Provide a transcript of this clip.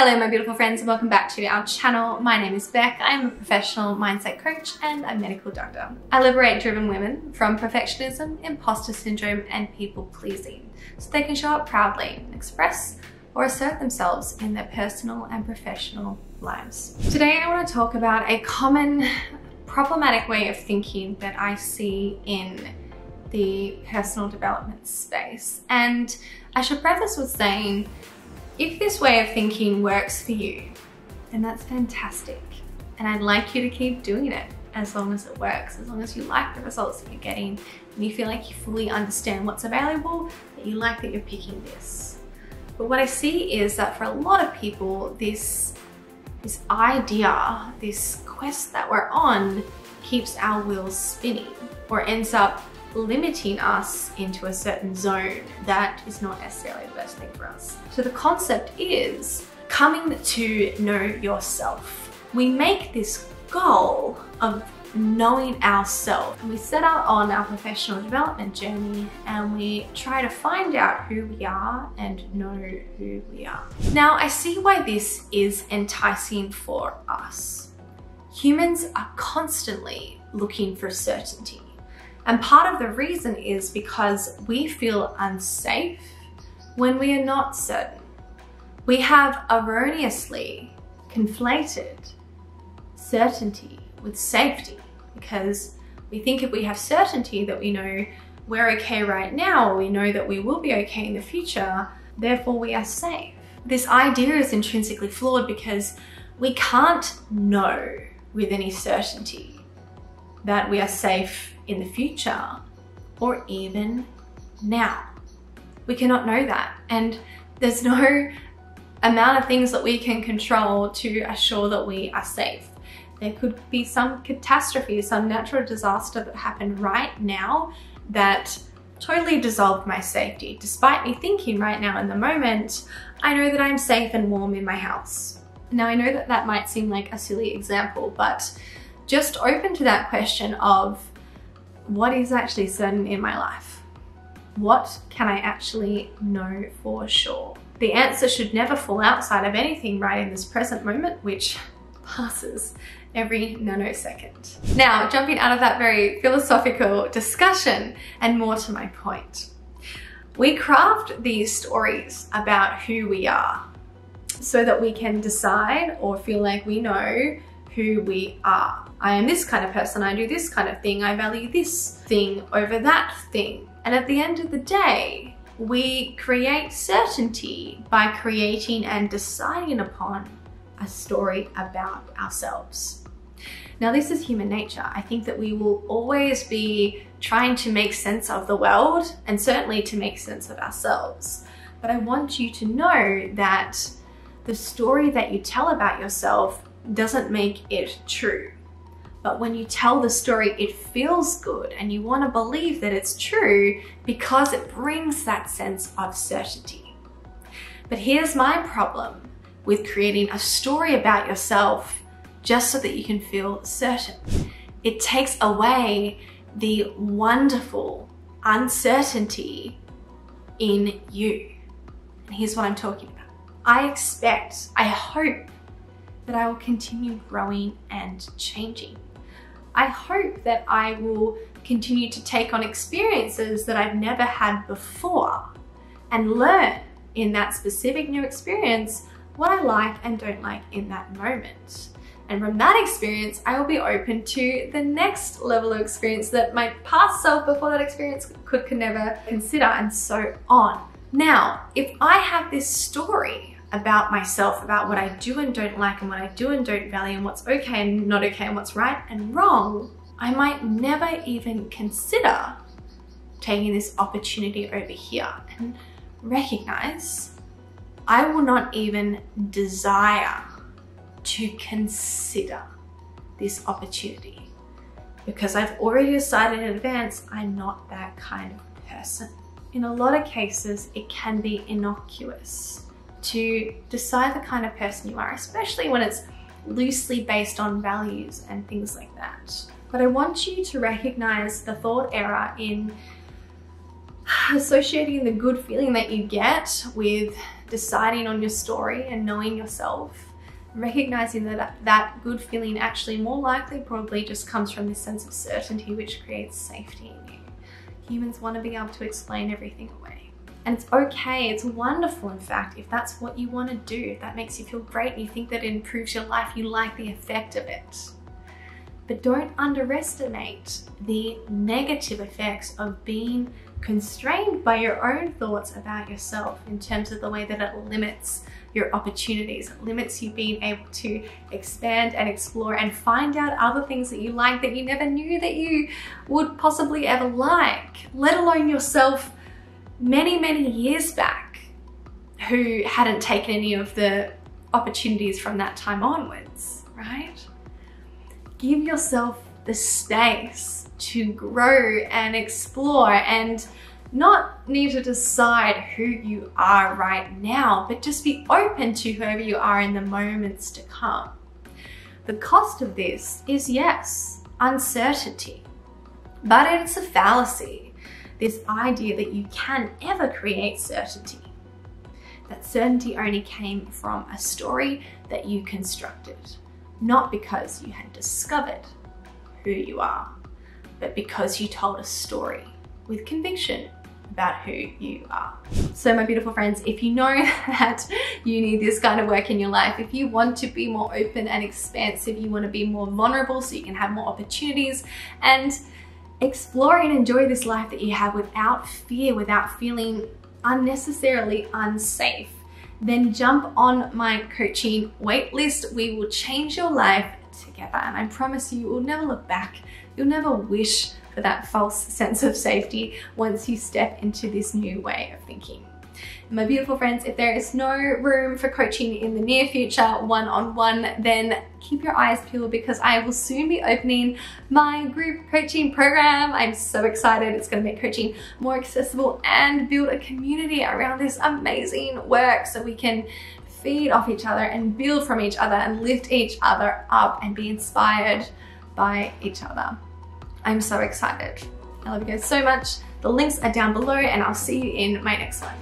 Hello my beautiful friends and welcome back to our channel. My name is Beck. I am a professional mindset coach and a medical doctor. I liberate driven women from perfectionism, imposter syndrome and people pleasing so they can show up proudly, express or assert themselves in their personal and professional lives. Today I want to talk about a common problematic way of thinking that I see in the personal development space. And I should preface with saying, if this way of thinking works for you, then that's fantastic. And I'd like you to keep doing it as long as it works, as long as you like the results that you're getting and you feel like you fully understand what's available, that you like that you're picking this. But what I see is that for a lot of people, this idea, this quest that we're on keeps our wheels spinning or ends up limiting us into a certain zone that is not necessarily the best thing for us. So the concept is coming to know yourself. We make this goal of knowing ourselves. We set out on our professional development journey and we try to find out who we are and know who we are. Now, I see why this is enticing for us. Humans are constantly looking for certainty. And part of the reason is because we feel unsafe when we are not certain. We have erroneously conflated certainty with safety because we think if we have certainty that we know we're okay right now, or we know that we will be okay in the future, therefore we are safe. This idea is intrinsically flawed because we can't know with any certainty that we are safe in the future or even now. We cannot know that, and there's no amount of things that we can control to assure that we are safe. There could be some catastrophe, some natural disaster that happened right now that totally dissolved my safety. Despite me thinking right now in the moment, I know that I'm safe and warm in my house. Now I know that that might seem like a silly example, but just open to that question of what is actually certain in my life? What can I actually know for sure? The answer should never fall outside of anything right in this present moment, which passes every nanosecond. Now, jumping out of that very philosophical discussion and more to my point, we craft these stories about who we are so that we can decide or feel like we know who we are. I am this kind of person, I do this kind of thing, I value this thing over that thing. And at the end of the day, we create certainty by creating and deciding upon a story about ourselves. Now, this is human nature. I think that we will always be trying to make sense of the world and certainly to make sense of ourselves. But I want you to know that the story that you tell about yourself doesn't make it true. But when you tell the story, it feels good and you want to believe that it's true because it brings that sense of certainty. But here's my problem with creating a story about yourself just so that you can feel certain. It takes away the wonderful uncertainty in you. And here's what I'm talking about. I hope that I will continue growing and changing. I hope that I will continue to take on experiences that I've never had before and learn in that specific new experience what I like and don't like in that moment. And from that experience, I will be open to the next level of experience that my past self before that experience could never consider, and so on. Now, if I have this story about myself, about what I do and don't like and what I do and don't value and what's okay and not okay and what's right and wrong, I might never even consider taking this opportunity over here and recognize I will not even desire to consider this opportunity because I've already decided in advance I'm not that kind of person. In a lot of cases, it can be innocuous to decide the kind of person you are, especially when it's loosely based on values and things like that. But I want you to recognize the thought error in associating the good feeling that you get with deciding on your story and knowing yourself, recognizing that that good feeling actually more likely probably just comes from this sense of certainty, which creates safety in you. Humans want to be able to explain everything away. And it's okay, it's wonderful in fact, if that's what you want to do, if that makes you feel great and you think that it improves your life, you like the effect of it. But don't underestimate the negative effects of being constrained by your own thoughts about yourself in terms of the way that it limits your opportunities. It limits you being able to expand and explore and find out other things that you like that you never knew that you would possibly ever like, let alone yourself many, many years back who hadn't taken any of the opportunities from that time onwards, right? Give yourself the space to grow and explore and not need to decide who you are right now, but just be open to whoever you are in the moments to come. The cost of this is, yes, uncertainty, but it's a fallacy. This idea that you can ever create certainty. That certainty only came from a story that you constructed, not because you had discovered who you are, but because you told a story with conviction about who you are. So my beautiful friends, if you know that you need this kind of work in your life, if you want to be more open and expansive, you want to be more vulnerable so you can have more opportunities and explore and enjoy this life that you have without fear, without feeling unnecessarily unsafe, then jump on my coaching waitlist. We will change your life together. And I promise you will never look back. You'll never wish for that false sense of safety once you step into this new way of thinking. My beautiful friends, if there is no room for coaching in the near future, one-on-one, then keep your eyes peeled because I will soon be opening my group coaching program. I'm so excited. It's going to make coaching more accessible and build a community around this amazing work so we can feed off each other and build from each other and lift each other up and be inspired by each other. I'm so excited. I love you guys so much. The links are down below and I'll see you in my next one.